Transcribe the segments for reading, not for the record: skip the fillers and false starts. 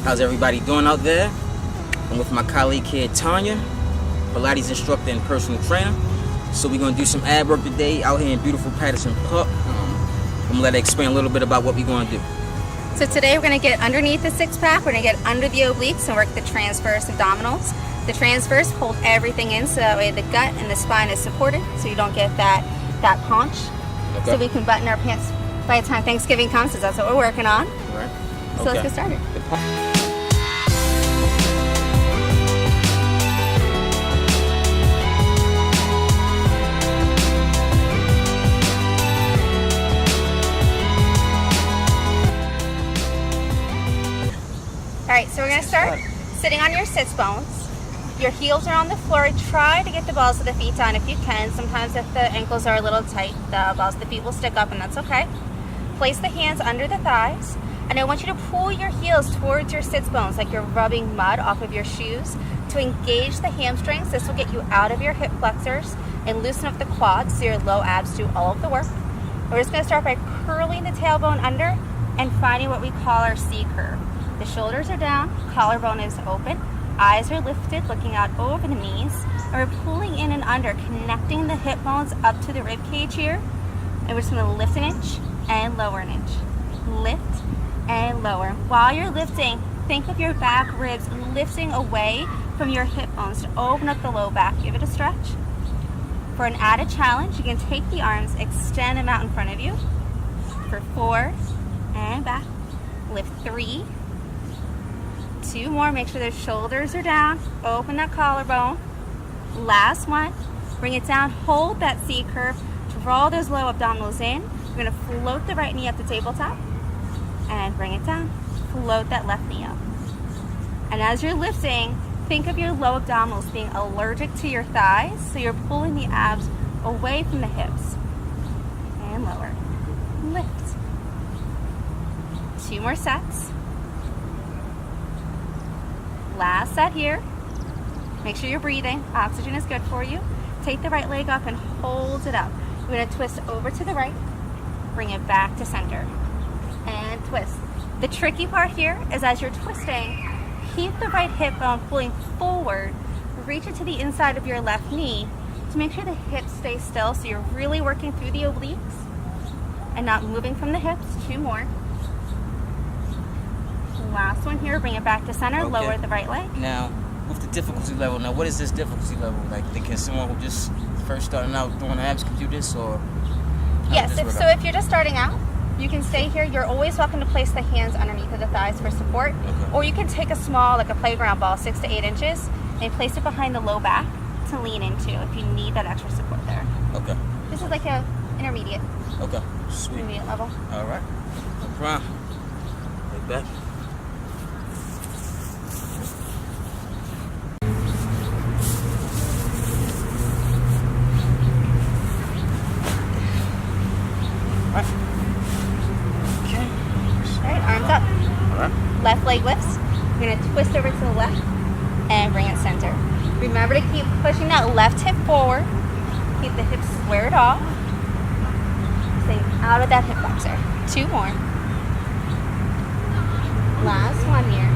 How's everybody doing out there? I'm with my colleague here, Tanya, pilates instructor and personal trainer. So we're gonna do some ab work today out here in beautiful Patterson Park. I'm gonna let her explain a little bit about what we're gonna do. So today we're gonna get underneath the six pack, we're gonna get under the obliques and work the transverse abdominals. The transverse, hold everything in so that way the gut and the spine is supported so you don't get that paunch. Okay. So we can button our pants by the time Thanksgiving comes, because that's what we're working on. Right. So let's get started. Alright, so we're going to start sitting on your sits bones. Your heels are on the floor. Try to get the balls of the feet down if you can. Sometimes if the ankles are a little tight, the balls of the feet will stick up, and that's okay. Place the hands under the thighs, and I want you to pull your heels towards your sits bones like you're rubbing mud off of your shoes to engage the hamstrings. This will get you out of your hip flexors and loosen up the quads so your low abs do all of the work. We're just going to start by curling the tailbone under and finding what we call our C curve. The shoulders are down, collarbone is open, eyes are lifted, looking out over the knees, and we're pulling in and under, connecting the hip bones up to the rib cage here. And we're just going to lift an inch and lower an inch. Lift and lower. While you're lifting, think of your back ribs lifting away from your hip bones to open up the low back. Give it a stretch. For an added challenge, you can take the arms, extend them out in front of you. For 4, and back. Lift 3. 2 more, make sure their shoulders are down, open that collarbone. Last one, bring it down, hold that C curve, draw those low abdominals in. You're gonna float the right knee up to tabletop and bring it down. Float that left knee up. And as you're lifting, think of your low abdominals being allergic to your thighs, so you're pulling the abs away from the hips. And lower, lift. 2 more sets. Last set here. Make sure you're breathing. Oxygen is good for you. Take the right leg up and hold it up. We're going to twist over to the right. Bring it back to center. And twist. The tricky part here is as you're twisting, keep the right hip bone pulling forward. Reach it to the inside of your left knee to make sure the hips stay still so you're really working through the obliques and not moving from the hips. 2 more. Last one here, bring it back to center, okay. Lower the right leg. Now, with the difficulty level, what is this difficulty level? Like, can someone who just first starting out doing abs can do this, or? Yes, if you're just starting out, you can stay here. You're always welcome to place the hands underneath of the thighs for support. Okay. Or you can take a small, like a playground ball, 6 to 8 inches, and place it behind the low back to lean into if you need that extra support there. Okay. This is like a intermediate. Okay, sweet. Intermediate level. All right, no problem. Right back. Left leg lifts. You're going to twist over to the left and bring it center. Remember to keep pushing that left hip forward. Keep the hips squared off. Stay out of that hip flexor. 2 more. Last one here.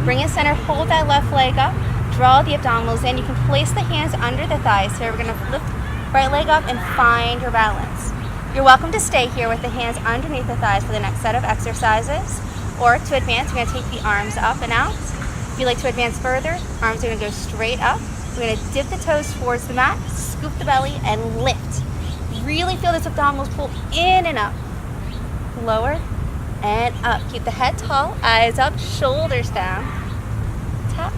Bring it center. Hold that left leg up. Draw the abdominals in. You can place the hands under the thighs. Here we're going to lift right leg up and find your balance. You're welcome to stay here with the hands underneath the thighs for the next set of exercises. Or to advance, we're going to take the arms up and out. If you'd like to advance further, arms are going to go straight up. We're going to dip the toes towards the mat, scoop the belly, and lift. Really feel this abdominals pull in and up. Lower and up. Keep the head tall, eyes up, shoulders down. Tap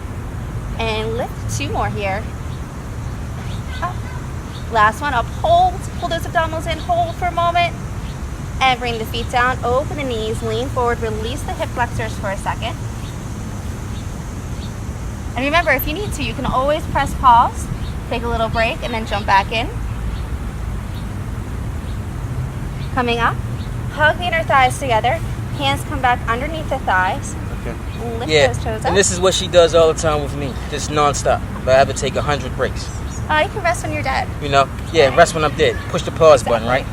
and lift. 2 more here. Up. Last one, up, hold. Pull those abdominals in, hold for a moment. And bring the feet down, open the knees, lean forward, release the hip flexors for a second. And remember, if you need to, you can always press pause, take a little break, and then jump back in. Coming up, hug the inner thighs together, hands come back underneath the thighs. Okay. Lift those toes up. And this is what she does all the time with me, just non-stop. But I have to take 100 breaks. You can rest when you're dead. You know? Yeah, rest when I'm dead. Push the pause button, right?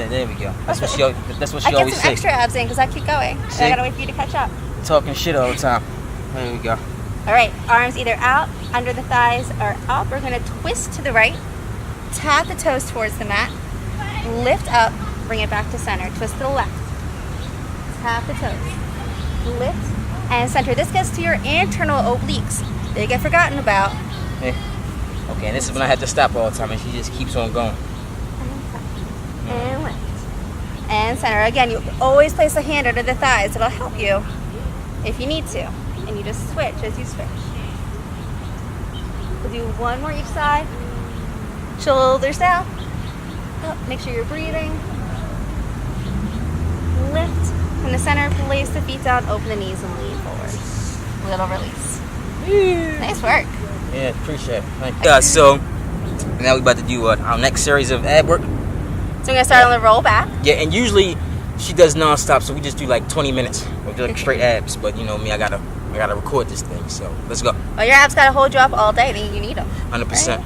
There we go. That's what she always says. I get some extra abs in because I keep going. I gotta wait for you to catch up. Talking shit all the time. There we go. All right, arms either out, under the thighs, or up. We're gonna twist to the right, tap the toes towards the mat, lift up, bring it back to center, twist to the left, tap the toes, lift, and center. This gets to your internal obliques. They get forgotten about. Hey. Okay, and this is when I have to stop all the time, and she just keeps on going. And lift. And center. Again, you always place a hand under the thighs. It'll help you if you need to. And you just switch as you switch. We'll do one more each side. Shoulders down. Up. Make sure you're breathing. Lift. From the center, place the feet down, open the knees, and lean forward. Little release. Nice work. Yeah, appreciate it. Thank you. So now we're about to do our next series of ab work. So we're gonna start on the roll back. Yeah, and usually she does non-stop, so we just do like 20 minutes of like straight abs. But you know me, I gotta record this thing. So let's go. Well, your abs gotta hold you up all day. Then you need them. 100%. Right?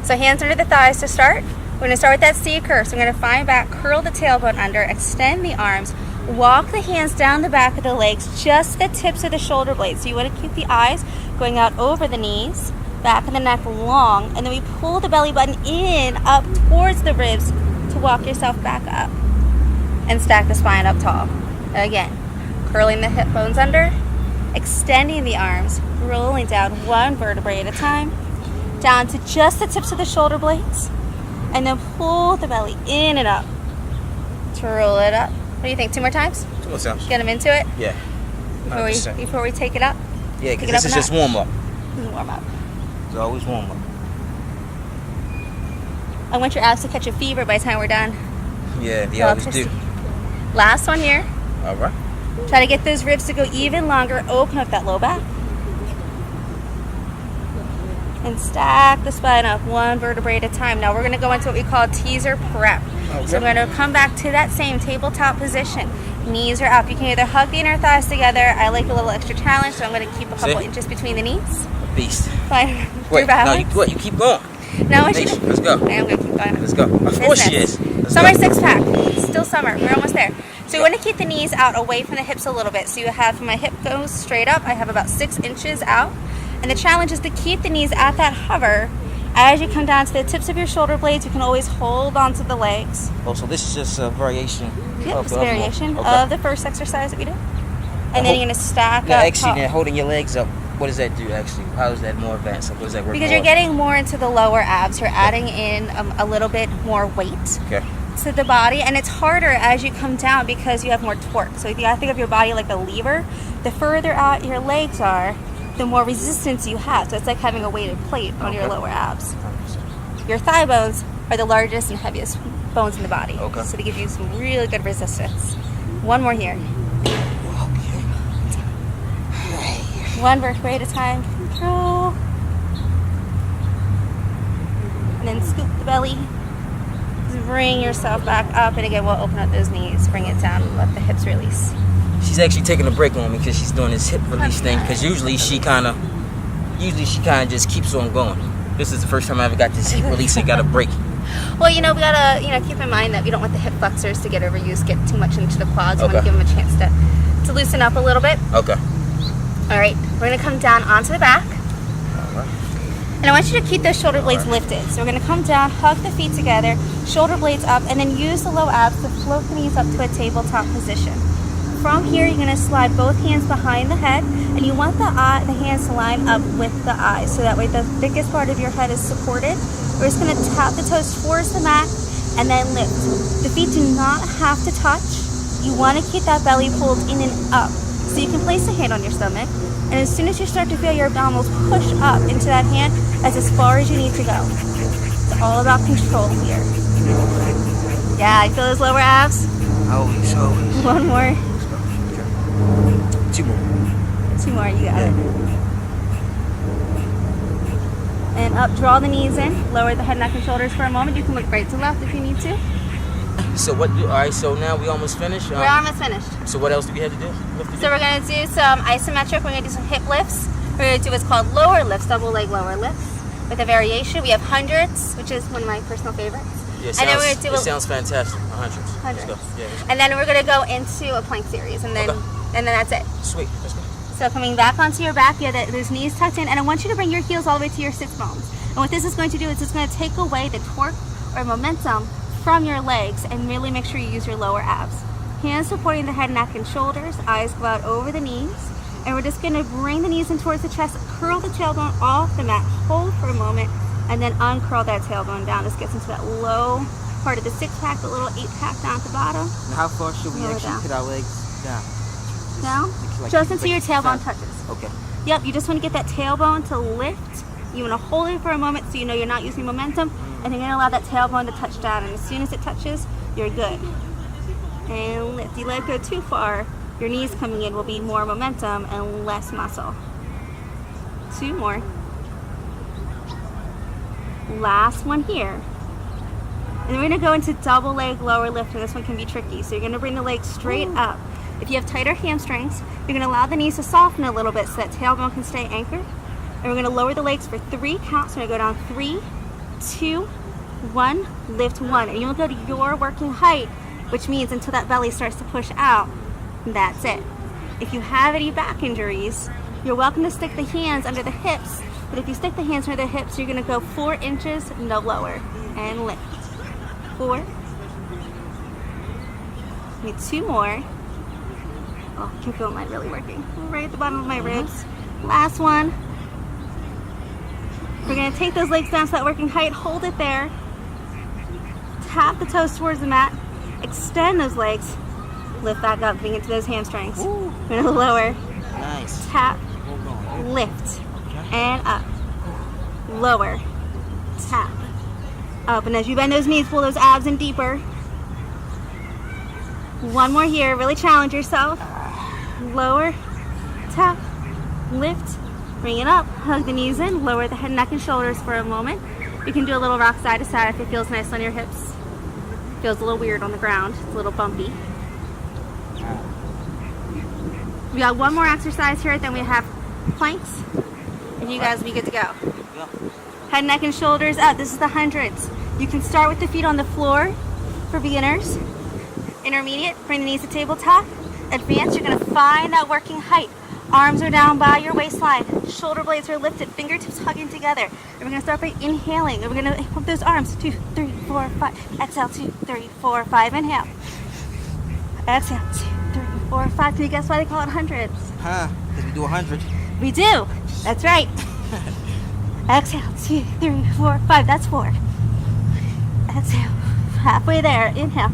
So hands under the thighs to start. We're gonna start with that C curve. So we're gonna find back, curl the tailbone under, extend the arms, walk the hands down the back of the legs, just the tips of the shoulder blades. So you want to keep the eyes going out over the knees, back of the neck long, and then we pull the belly button in, up towards the ribs to walk yourself back up. And stack the spine up tall. Again, curling the hip bones under, extending the arms, rolling down one vertebrae at a time, down to just the tips of the shoulder blades, and then pull the belly in and up to roll it up. What do you think? 2 more times? 2 more times. Get them into it? Yeah. 100%. Before we take it up? Yeah, because this is just warm up. Warm up. It's always warm up. I want your abs to catch a fever by the time we're done. Yeah, they always do. Last one here. All right. Try to get those ribs to go even longer. Open up that low back. And stack the spine up one vertebrae at a time. Now we're going to go into what we call teaser prep. Okay. So we're going to come back to that same tabletop position. Knees are up. You can either hug the inner thighs together. I like a little extra challenge, so I'm going to keep a couple inches between the knees. A beast. Fine. Wait, no, you keep going. No, I should. Let's go. Okay, I'm going to keep going. Let's go. Of course she is. Summer six pack. Still summer. We're almost there. So you want to keep the knees out away from the hips a little bit. So you have, my hip goes straight up. I have about 6 inches out. And the challenge is to keep the knees at that hover. As you come down to the tips of your shoulder blades, you can always hold onto the legs. Oh, so this is just a variation. Yep, it's a variation of the first exercise that we did. And then you're going to stack up. Actually, then holding your legs up, what does that do actually? How is that more advanced? What does that work? Because you're getting more into the lower abs. You're adding in a little bit more weight to the body. And it's harder as you come down because you have more torque. So if you think of your body like a lever, the further out your legs are, the more resistance you have. So it's like having a weighted plate on your lower abs. Your thigh bones are the largest and heaviest bones in the body. Okay. So they give you some really good resistance. One more here. One vertebrae at a time. Control. And then scoop the belly. Just bring yourself back up. And again, we'll open up those knees. Bring it down and let the hips release. She's actually taking a break on me because she's doing this hip release thing. Because usually she kind of just keeps on going. This is the first time I ever got this hip release and got a break. Well, we gotta, keep in mind that we don't want the hip flexors to get overused, get too much into the quads. We want to give them a chance to loosen up a little bit. Okay. All right, we're gonna come down onto the back. All right. And I want you to keep those shoulder blades lifted. So we're gonna come down, hug the feet together, shoulder blades up, and then use the low abs to float the knees up to a tabletop position. From here, you're going to slide both hands behind the head, and you want the hands to line up with the eyes, so that way the thickest part of your head is supported. We're just going to tap the toes towards the mat, and then lift. The feet do not have to touch. You want to keep that belly pulled in and up. So you can place a hand on your stomach, and as soon as you start to feel your abdominals push up into that hand, that's as far as you need to go. It's all about control here. Yeah, you feel those lower abs? Always. One more. 2 more. 2 more, you got it. And up, draw the knees in, lower the head, neck, and shoulders for a moment. You can look right to left if you need to. So alright, so now we almost finished. We're almost finished. So what else do we have to do? So we're going to do some isometric, we're going to do some hip lifts. We're going to do what's called lower lifts, double leg lower lifts. With a variation, we have hundreds, which is one of my personal favorites. Yeah, and then we're going to do it sounds fantastic. Hundreds. Hundreds. Let's go. Yeah, and then we're going to go into a plank series, and then that's it. Sweet. Let's go. So coming back onto your back, you have those knees tucked in, and I want you to bring your heels all the way to your sits bones. And what this is going to do is it's going to take away the torque or momentum from your legs and really make sure you use your lower abs. Hands supporting the head, neck, and shoulders, eyes go out over the knees, and we're just going to bring the knees in towards the chest, curl the tailbone off the mat, hold for a moment, and then uncurl that tailbone down. This gets into that low part of the six-pack, the little eight-pack down at the bottom. Now how far should we actually put our legs down? Down? Like Just until your tailbone touches. Okay. Yep, you just want to get that tailbone to lift. You want to hold it for a moment so you know you're not using momentum, and then you're going to allow that tailbone to touch down, and as soon as it touches, you're good. And lift. You let it go too far, your knees coming in will be more momentum and less muscle. 2 more. Last one here. And then we're going to go into double leg lower lift, and this one can be tricky. So you're going to bring the legs straight up. If you have tighter hamstrings, you're going to allow the knees to soften a little bit so that tailbone can stay anchored. And we're going to lower the legs for 3 counts. We're going to go down 3, 2, 1, lift 1. And you'll go to your working height, which means until that belly starts to push out, that's it. If you have any back injuries, you're welcome to stick the hands under the hips. But if you stick the hands under the hips, you're going to go 4 inches, no lower, and lift. 4. Need 2 more. Oh, I can feel mine really working. Right at the bottom of my ribs. Last one. We're going to take those legs down to that working height. Hold it there. Tap the toes towards the mat. Extend those legs. Lift back up, bring it to those hamstrings. Ooh. We're going to lower. Nice. Tap. Lift. And up. Lower. Tap. Up. And as you bend those knees, pull those abs in deeper. 1 more here. Really challenge yourself. Lower. Tap. Lift. Bring it up. Hug the knees in. Lower the head, neck, and shoulders for a moment. You can do a little rock side to side if it feels nice on your hips. Feels a little weird on the ground. It's a little bumpy. We got 1 more exercise here, then we have planks, and you guys will be good to go. Head, neck, and shoulders up. This is the hundreds. You can start with the feet on the floor for beginners. Intermediate, bring the knees to tabletop. Advanced, you're going to find that working height. Arms are down by your waistline. Shoulder blades are lifted. Fingertips hugging together. And we're going to start by inhaling. And we're going to pump those arms. 2, 3, 4, 5. Exhale. 2, 3, 4, 5. Inhale. Exhale. 2, 3, 4, 5. Can you guess why they call it hundreds? Huh? Because we do 100. We do. That's right. Exhale. 2, 3, 4, 5. That's 4. Exhale. Halfway there. Inhale.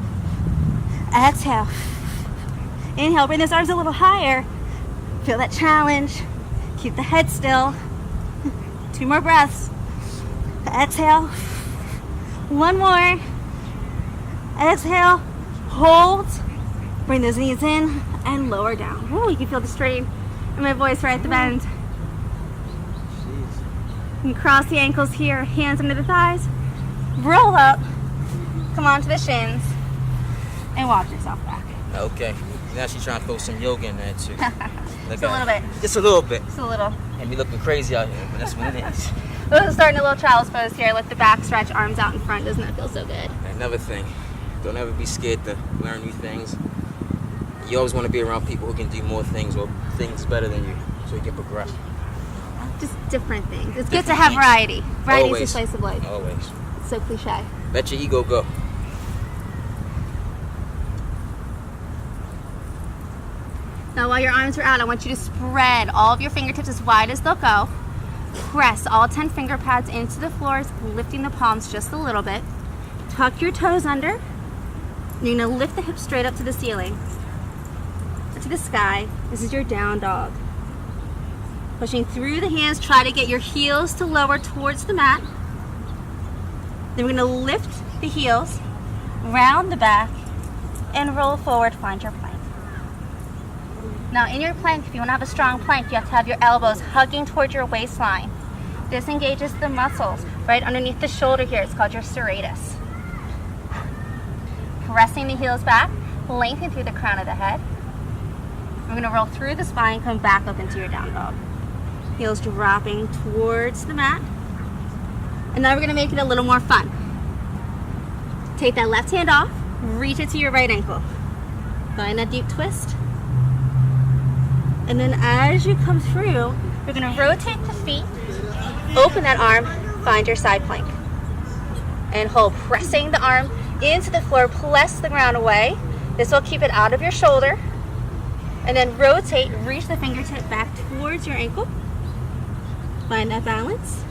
Exhale. Inhale. Bring those arms a little higher. Feel that challenge. Keep the head still. 2 more breaths. Exhale. 1 more. Exhale. Hold. Bring those knees in and lower down. Ooh, you can feel the strain in my voice right at the bend. You can cross the ankles here. Hands under the thighs. Roll up. Come onto the shins. And walk yourself back. Okay. Now she's trying to throw some yoga in there too. Just a little bit. Just a little bit. Just a little. And we looking crazy out here, but that's what it is. We're starting a little child's pose here. Let the back stretch, arms out in front. Doesn't that feel so good? Another thing, don't ever be scared to learn new things. You always want to be around people who can do more things or things better than you, so you can progress. Just different things. It's good to have variety. Variety is the slice of life. Always. It's so cliche. Let your ego go. Now while your arms are out, I want you to spread all of your fingertips as wide as they'll go. Press all 10 finger pads into the floors, lifting the palms just a little bit. Tuck your toes under. You're gonna lift the hips straight up to the ceiling, to the sky. This is your down dog. Pushing through the hands, try to get your heels to lower towards the mat. Then we're gonna lift the heels, round the back, and roll forward, find your plank. Now in your plank, if you want to have a strong plank, you have to have your elbows hugging towards your waistline. This engages the muscles right underneath the shoulder here. It's called your serratus. Pressing the heels back, lengthen through the crown of the head. We're going to roll through the spine, come back up into your down dog. Heels dropping towards the mat. And now we're going to make it a little more fun. Take that left hand off, reach it to your right ankle. Find that deep twist. And then as you come through, you're gonna rotate the feet, open that arm, find your side plank. And hold, pressing the arm into the floor, press the ground away. This will keep it out of your shoulder. And then rotate, reach the fingertip back towards your ankle. Find that balance.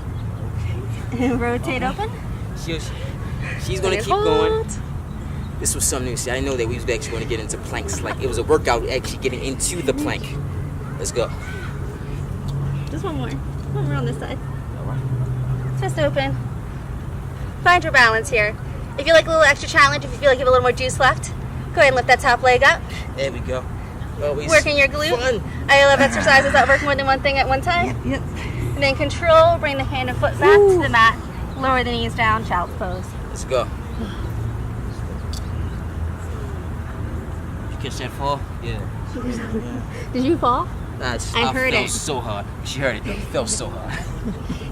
And rotate open. She's gonna keep going. This was something new. See, I didn't know that we was actually going to get into planks. Like, it was a workout actually getting into the plank. Let's go. Just one more. One more on this side. Just open. Find your balance here. If you like a little extra challenge, if you feel like you have a little more juice left, go ahead and lift that top leg up. There we go. Always working your glute. Fun. I love exercises that work more than one thing at one time. Yep. And then control, bring the hand and foot back to the mat. Lower the knees down, child's pose. Let's go. You catch that fall? Yeah. Did you fall? I heard fell it. so hard. She heard it though. It felt so hard.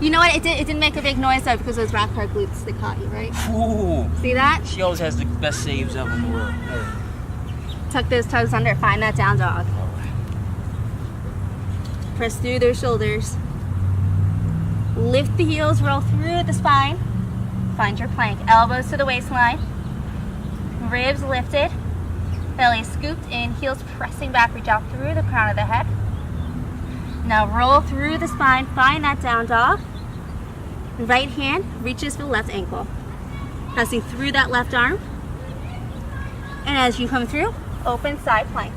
You know what? It didn't make a big noise though because those rock hard glutes, they caught you, right? Ooh. See that? She always has the best saves ever in the world. Tuck those toes under. Find that down dog. Press through those shoulders. Lift the heels, roll through the spine. Find your plank. Elbows to the waistline. Ribs lifted. Belly scooped in. Heels pressing back. Reach out through the crown of the head. Now roll through the spine. Find that down dog. Right hand reaches for the left ankle. Passing through that left arm. And as you come through, open side plank.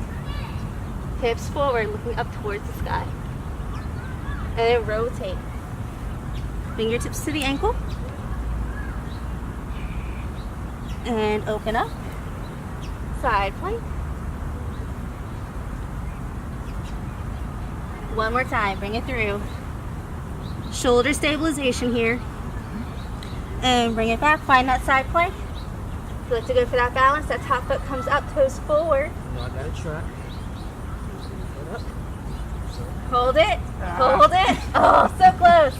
Hips forward, looking up towards the sky. And then rotate. Fingertips to the ankle. And open up. Side plank. One more time, bring it through. Shoulder stabilization here. And bring it back, find that side plank. If you like to go for that balance, that top foot comes up, toes forward. No, I gotta try. Hold it, hold it. Oh, so close.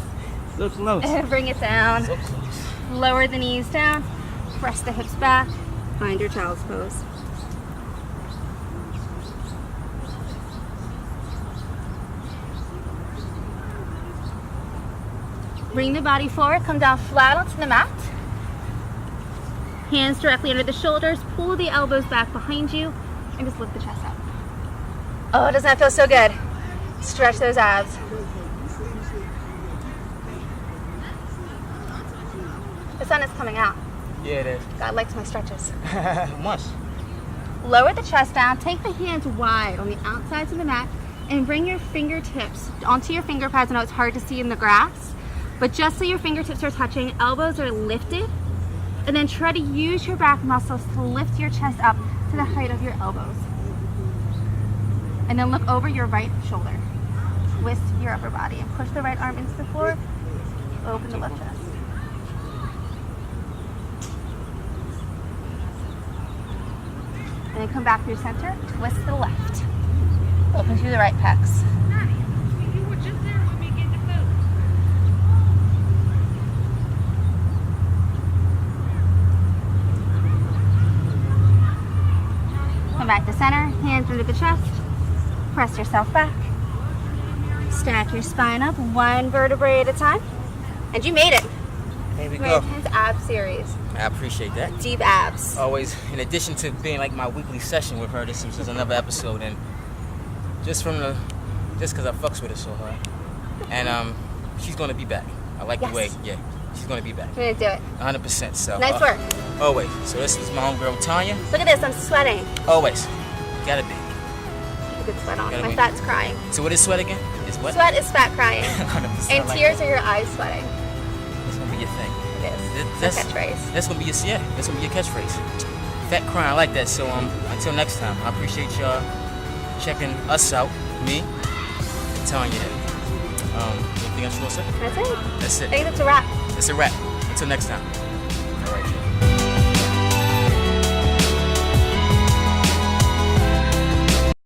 So close. And bring it down. So close. Lower the knees down. Press the hips back. Find your child's pose. Bring the body forward. Come down flat onto the mat. Hands directly under the shoulders. Pull the elbows back behind you. And just lift the chest up. Oh, doesn't that feel so good? Stretch those abs. The sun is coming out. Yeah, it is. God likes my stretches. Must. Lower the chest down. Take the hands wide on the outsides of the mat and bring your fingertips onto your finger pads. I know it's hard to see in the grass, but just so your fingertips are touching, elbows are lifted, and then try to use your back muscles to lift your chest up to the height of your elbows. And then look over your right shoulder. Twist your upper body and push the right arm into the floor. Open the left chest. And then come back through center, twist to the left. Open through the right pecs. Come back to center, hands under the chest. Press yourself back. Stack your spine up, one vertebrae at a time. And you made it. There we Great, go. his ab series. I appreciate that. Deep abs. Always, in addition to being like my weekly session with her, this is another episode, and just because I fucks with her so hard, and she's gonna be back. I like Yes. the way, yeah, she's gonna be back, I'm gonna do it. 100%. So Nice work. Always. So this is my homegirl Tanya. Look at this, I'm sweating. Always, gotta be. Keep a good sweat on. Gotta My be. fat's crying. So what is sweat again? Is what? Sweat is fat crying. 100%. And like tears that. are your eyes sweating. That's gonna be your thing. It is. That's- It's a catchphrase. That's gonna be your That's gonna be your catchphrase. Fat crying, I like that. So until next time, I appreciate y'all checking us out, me, and Tanya. Anything else you wanna say? That's it. That's I it. think that's a wrap. It's a wrap. Until next time.